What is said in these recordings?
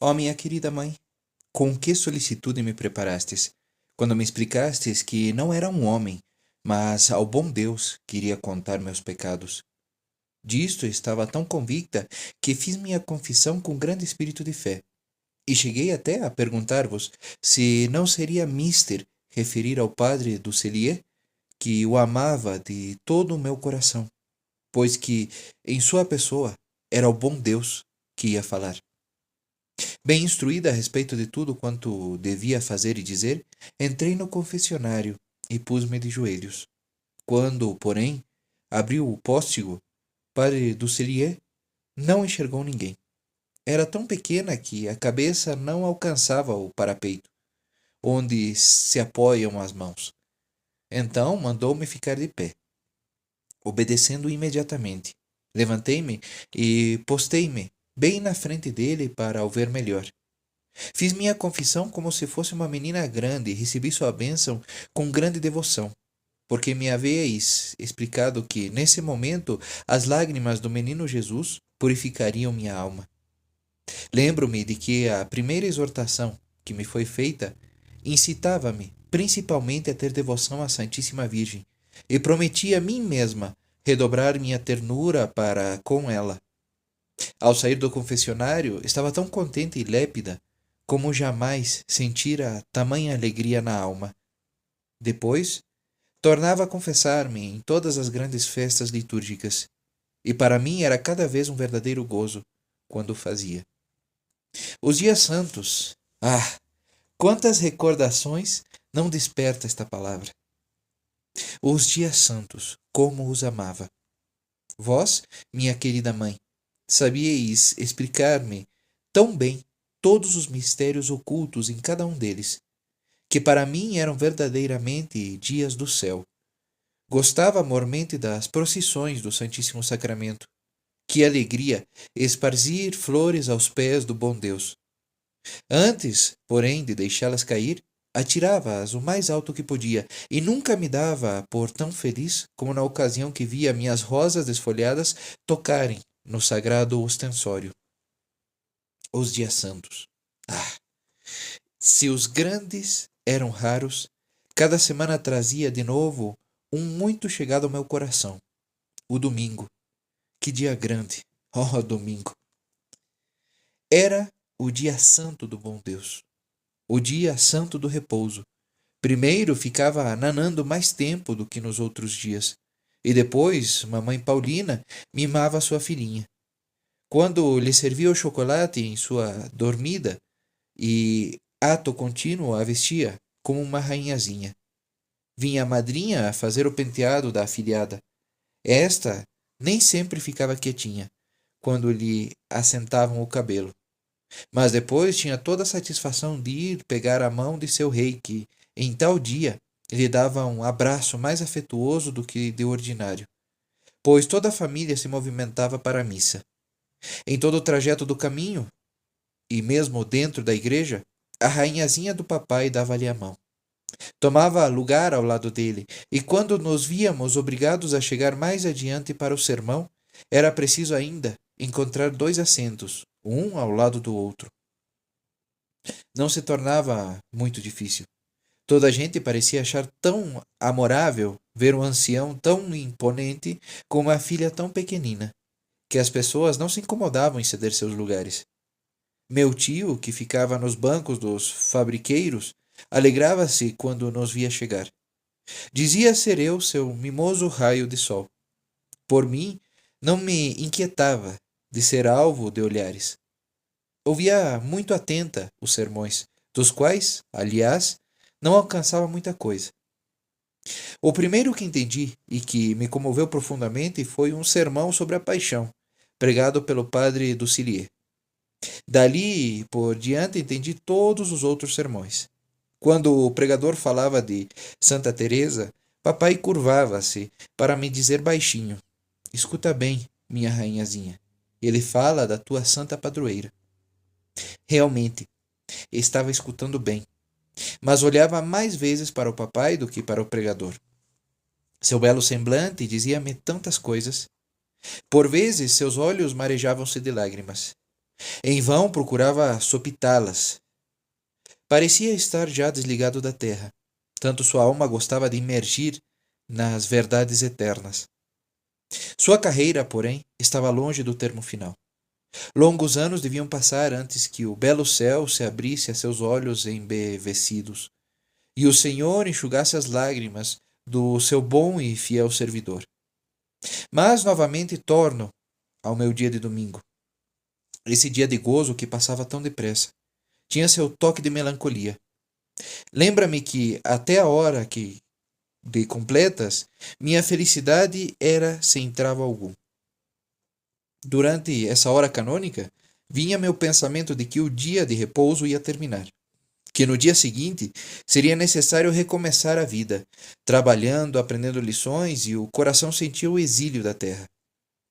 Ó minha querida mãe, com que solicitude me preparastes, quando me explicastes que não era um homem, mas ao bom Deus que iria contar meus pecados. Disto estava tão convicta que fiz minha confissão com grande espírito de fé, e cheguei até a perguntar-vos se não seria mister referir ao padre do Cellier que o amava de todo o meu coração, pois que, em sua pessoa, era o bom Deus que ia falar. Bem instruída a respeito de tudo quanto devia fazer e dizer, entrei no confessionário e pus-me de joelhos. Quando, porém, abriu o póstigo, padre Dusselier não enxergou ninguém. Era tão pequena que a cabeça não alcançava o parapeito, onde se apoiam as mãos. Então mandou-me ficar de pé, obedecendo imediatamente. Levantei-me e postei-me bem na frente dele para o ver melhor. Fiz minha confissão como se fosse uma menina grande e recebi sua bênção com grande devoção, porque me haveis explicado que, nesse momento, as lágrimas do menino Jesus purificariam minha alma. Lembro-me de que a primeira exortação que me foi feita incitava-me principalmente a ter devoção à Santíssima Virgem e prometi a mim mesma redobrar minha ternura para com ela. Ao sair do confessionário, estava tão contente e lépida como jamais sentira tamanha alegria na alma. Depois, tornava a confessar-me em todas as grandes festas litúrgicas, e para mim era cada vez um verdadeiro gozo quando o fazia. Os dias santos. Ah, quantas recordações não desperta esta palavra. Os dias santos, como os amava. Vós, minha querida mãe, sabíeis explicar-me tão bem todos os mistérios ocultos em cada um deles, que para mim eram verdadeiramente dias do céu. Gostava amormente das procissões do Santíssimo Sacramento. Que alegria esparzir flores aos pés do bom Deus. Antes, porém, de deixá-las cair, atirava-as o mais alto que podia, e nunca me dava por tão feliz como na ocasião que via minhas rosas desfolhadas tocarem no sagrado ostensório. Os dias santos. Ah! Se os grandes eram raros, cada semana trazia de novo um muito chegado ao meu coração. O domingo. Que dia grande! Oh, domingo! Era o dia santo do bom Deus. O dia santo do repouso. Primeiro ficava nanando mais tempo do que nos outros dias. E depois, mamãe Paulina mimava sua filhinha. Quando lhe servia o chocolate em sua dormida e ato contínuo a vestia como uma rainhazinha. Vinha a madrinha a fazer o penteado da afilhada. Esta nem sempre ficava quietinha quando lhe assentavam o cabelo. Mas depois tinha toda a satisfação de ir pegar a mão de seu rei, que, em tal dia, lhe dava um abraço mais afetuoso do que de ordinário, pois toda a família se movimentava para a missa. Em todo o trajeto do caminho, e mesmo dentro da igreja, a rainhazinha do papai dava-lhe a mão. Tomava lugar ao lado dele, e quando nos víamos obrigados a chegar mais adiante para o sermão, era preciso ainda encontrar 2 assentos, um ao lado do outro. Não se tornava muito difícil. Toda a gente parecia achar tão amorável ver um ancião tão imponente com uma filha tão pequenina, que as pessoas não se incomodavam em ceder seus lugares. Meu tio, que ficava nos bancos dos fabriqueiros, alegrava-se quando nos via chegar. Dizia ser eu seu mimoso raio de sol. Por mim, não me inquietava de ser alvo de olhares. Ouvia muito atenta os sermões, dos quais, aliás, não alcançava muita coisa. O primeiro que entendi e que me comoveu profundamente foi um sermão sobre a paixão, pregado pelo padre Dusselier. Dali por diante entendi todos os outros sermões. Quando o pregador falava de Santa Teresa, papai curvava-se para me dizer baixinho: "Escuta bem, minha rainhazinha. Ele fala da tua santa padroeira." Realmente, estava escutando bem, mas olhava mais vezes para o papai do que para o pregador. Seu belo semblante dizia-me tantas coisas. Por vezes, seus olhos marejavam-se de lágrimas. Em vão procurava sopitá-las. Parecia estar já desligado da terra, tanto sua alma gostava de imergir nas verdades eternas. Sua carreira, porém, estava longe do termo final. Longos anos deviam passar antes que o belo céu se abrisse a seus olhos embevecidos, e o Senhor enxugasse as lágrimas do seu bom e fiel servidor. Mas novamente torno ao meu dia de domingo. Esse dia de gozo que passava tão depressa. Tinha seu toque de melancolia. Lembra-me que até a hora que de completas, minha felicidade era sem travo algum. Durante essa hora canônica, vinha meu pensamento de que o dia de repouso ia terminar, que no dia seguinte seria necessário recomeçar a vida, trabalhando, aprendendo lições, e o coração sentia o exílio da terra.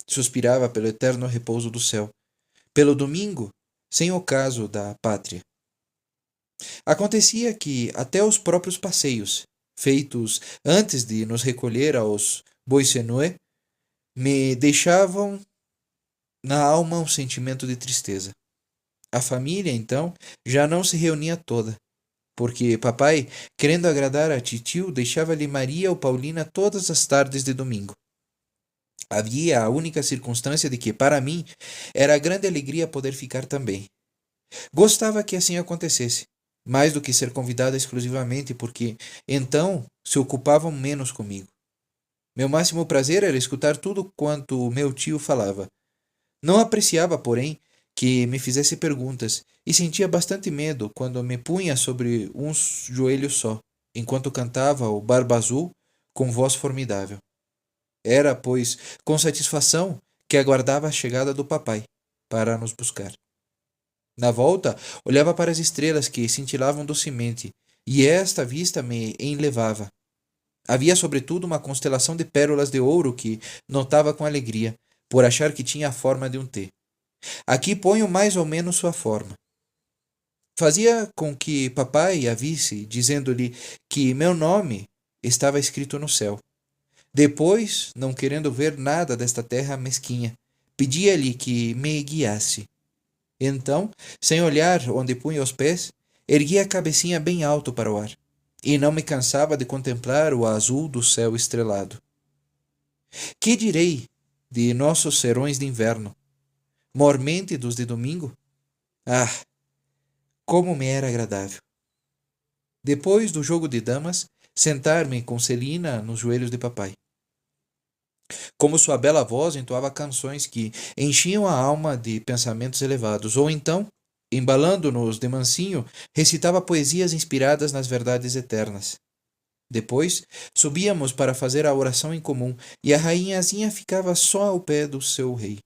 Suspirava pelo eterno repouso do céu, pelo domingo, sem ocaso da pátria. Acontecia que até os próprios passeios, feitos antes de nos recolher aos Boissenois, me deixavam na alma um sentimento de tristeza. A família, então, já não se reunia toda, porque papai, querendo agradar a titio, deixava-lhe Maria ou Paulina todas as tardes de domingo. Havia a única circunstância de que, para mim, era grande alegria poder ficar também. Gostava que assim acontecesse, mais do que ser convidada exclusivamente, porque então se ocupavam menos comigo. Meu máximo prazer era escutar tudo quanto meu tio falava. Não apreciava, porém, que me fizesse perguntas, e sentia bastante medo quando me punha sobre um joelho só, enquanto cantava o Barba Azul com voz formidável. Era, pois, com satisfação que aguardava a chegada do papai para nos buscar. Na volta, olhava para as estrelas que cintilavam docemente, e esta vista me enlevava. Havia, sobretudo, uma constelação de pérolas de ouro que notava com alegria, por achar que tinha a forma de um T. Aqui ponho mais ou menos sua forma. Fazia com que papai a visse, dizendo-lhe que meu nome estava escrito no céu. Depois, não querendo ver nada desta terra mesquinha, pedia-lhe que me guiasse. Então, sem olhar onde punha os pés, erguia a cabecinha bem alto para o ar, e não me cansava de contemplar o azul do céu estrelado. Que direi de nossos serões de inverno? Mormente dos de domingo? Ah, como me era agradável! Depois do jogo de damas, sentar-me com Celina nos joelhos de papai. Como sua bela voz entoava canções que enchiam a alma de pensamentos elevados, ou então, embalando-nos de mansinho, recitava poesias inspiradas nas verdades eternas. Depois, subíamos para fazer a oração em comum, e a rainhazinha ficava só ao pé do seu rei,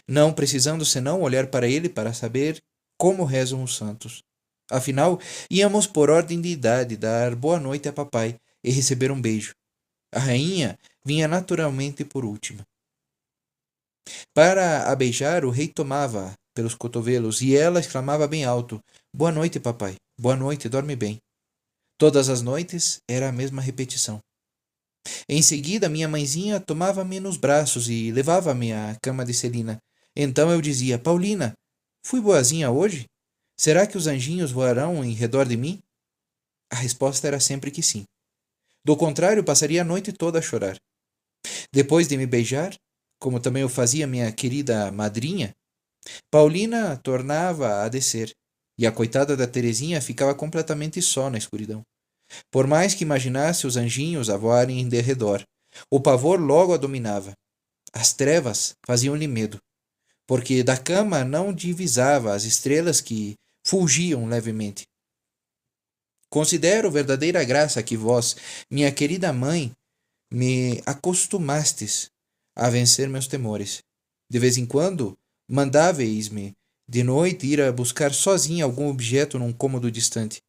não precisando senão olhar para ele para saber como rezam os santos. Afinal, íamos por ordem de idade dar boa noite a papai e receber um beijo. A rainha vinha naturalmente por última. Para a beijar, o rei tomava pelos cotovelos e ela exclamava bem alto: Boa noite, papai. Boa noite, dorme bem. Todas as noites era a mesma repetição. Em seguida, minha mãezinha tomava-me nos braços e levava-me à cama de Celina. Então eu dizia: Paulina, fui boazinha hoje? Será que os anjinhos voarão em redor de mim? A resposta era sempre que sim. Do contrário, passaria a noite toda a chorar. Depois de me beijar, como também o fazia minha querida madrinha, Paulina tornava a descer, e a coitada da Terezinha ficava completamente só na escuridão. Por mais que imaginasse os anjinhos a voarem em derredor, o pavor logo a dominava. As trevas faziam-lhe medo, porque da cama não divisava as estrelas que fulgiam levemente. Considero verdadeira graça que vós, minha querida mãe, me acostumastes a vencer meus temores. De vez em quando, mandáveis-me de noite ir a buscar sozinha algum objeto num cômodo distante.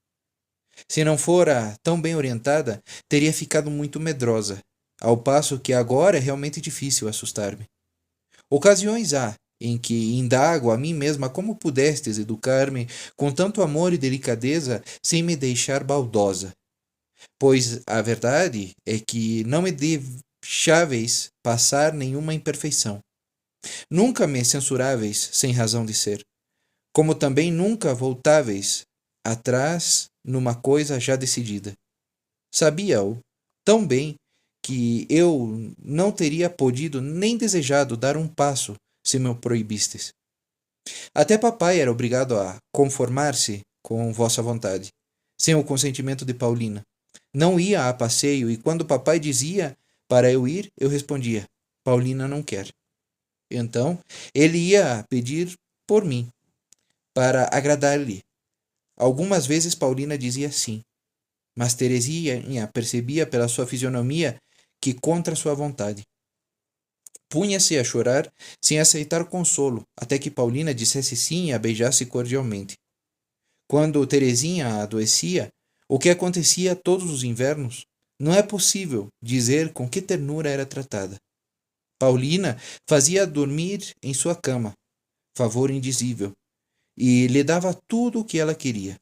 Se não fora tão bem orientada, teria ficado muito medrosa, ao passo que agora é realmente difícil assustar-me. Ocasiões há em que indago a mim mesma como pudestes educar-me com tanto amor e delicadeza sem me deixar baldosa, pois a verdade é que não me deixáveis passar nenhuma imperfeição. Nunca me censuráveis sem razão de ser, como também nunca voltáveis atrás numa coisa já decidida. Sabia-o tão bem que eu não teria podido nem desejado dar um passo se me o proibistes. Até papai era obrigado a conformar-se com vossa vontade, sem o consentimento de Paulina. Não ia a passeio e quando papai dizia para eu ir, eu respondia: Paulina não quer. Então, ele ia pedir por mim, para agradar-lhe. Algumas vezes Paulina dizia sim, mas Teresinha percebia pela sua fisionomia que contra sua vontade. Punha-se a chorar sem aceitar consolo, até que Paulina dissesse sim e a beijasse cordialmente. Quando Teresinha adoecia, o que acontecia todos os invernos, não é possível dizer com que ternura era tratada. Paulina fazia dormir em sua cama, favor indizível, e lhe dava tudo o que ela queria.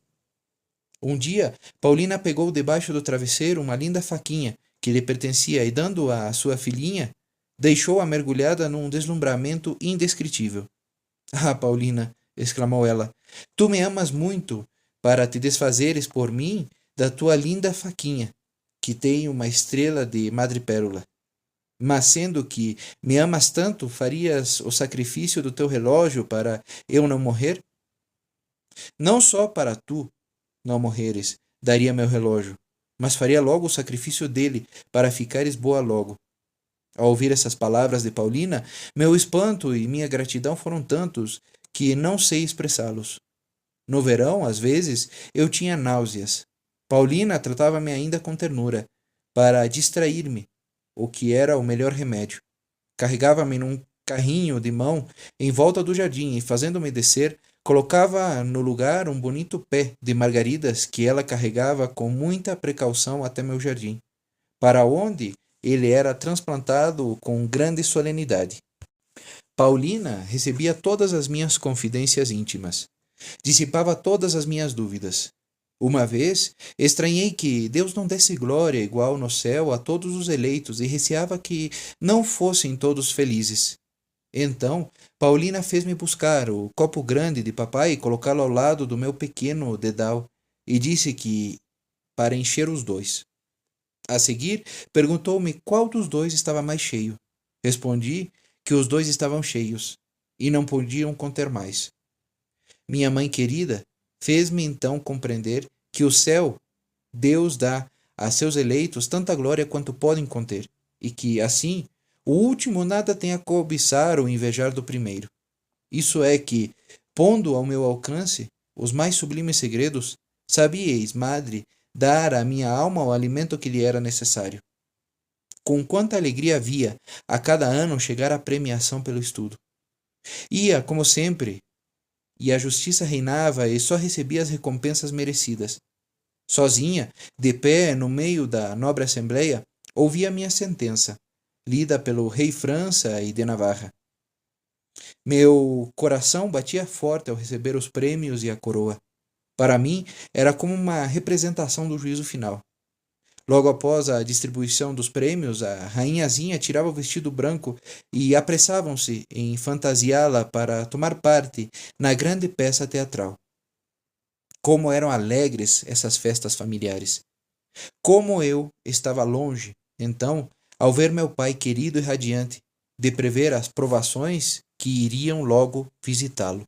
Um dia, Paulina pegou debaixo do travesseiro uma linda faquinha que lhe pertencia e, dando-a à sua filhinha, deixou-a mergulhada num deslumbramento indescritível. Ah, Paulina, exclamou ela, tu me amas muito para te desfazeres por mim da tua linda faquinha, que tem uma estrela de madrepérola. Mas sendo que me amas tanto, farias o sacrifício do teu relógio para eu não morrer? Não só para tu não morreres, daria meu relógio, mas faria logo o sacrifício dele, para ficares boa logo. Ao ouvir essas palavras de Paulina, meu espanto e minha gratidão foram tantos que não sei expressá-los. No verão, às vezes, eu tinha náuseas. Paulina tratava-me ainda com ternura, para distrair-me, o que era o melhor remédio. Carregava-me num carrinho de mão em volta do jardim e, fazendo-me descer, colocava no lugar um bonito pé de margaridas que ela carregava com muita precaução até meu jardim, para onde ele era transplantado com grande solenidade. Paulina recebia todas as minhas confidências íntimas, dissipava todas as minhas dúvidas. Uma vez, estranhei que Deus não desse glória igual no céu a todos os eleitos e receava que não fossem todos felizes. Então, Paulina fez-me buscar o copo grande de papai e colocá-lo ao lado do meu pequeno dedal, e disse que para encher os dois. A seguir, perguntou-me qual dos dois estava mais cheio. Respondi que os dois estavam cheios e não podiam conter mais. Minha mãe querida fez-me então compreender que o céu, Deus dá a seus eleitos tanta glória quanto podem conter, e que, assim, o último nada tem a cobiçar ou invejar do primeiro. Isso é que, pondo ao meu alcance os mais sublimes segredos, sabíeis, madre, dar à minha alma o alimento que lhe era necessário. Com quanta alegria havia, a cada ano, chegar a premiação pelo estudo. Ia, como sempre, e a justiça reinava e só recebia as recompensas merecidas. Sozinha, de pé no meio da nobre assembleia, ouvia a minha sentença, lida pelo rei França e de Navarra. Meu coração batia forte ao receber os prêmios e a coroa. Para mim, era como uma representação do juízo final. Logo após a distribuição dos prêmios, a rainhazinha tirava o vestido branco e apressavam-se em fantasiá-la para tomar parte na grande peça teatral. Como eram alegres essas festas familiares! Como eu estava longe, então, ao ver meu pai querido e radiante, de prever as provações que iriam logo visitá-lo.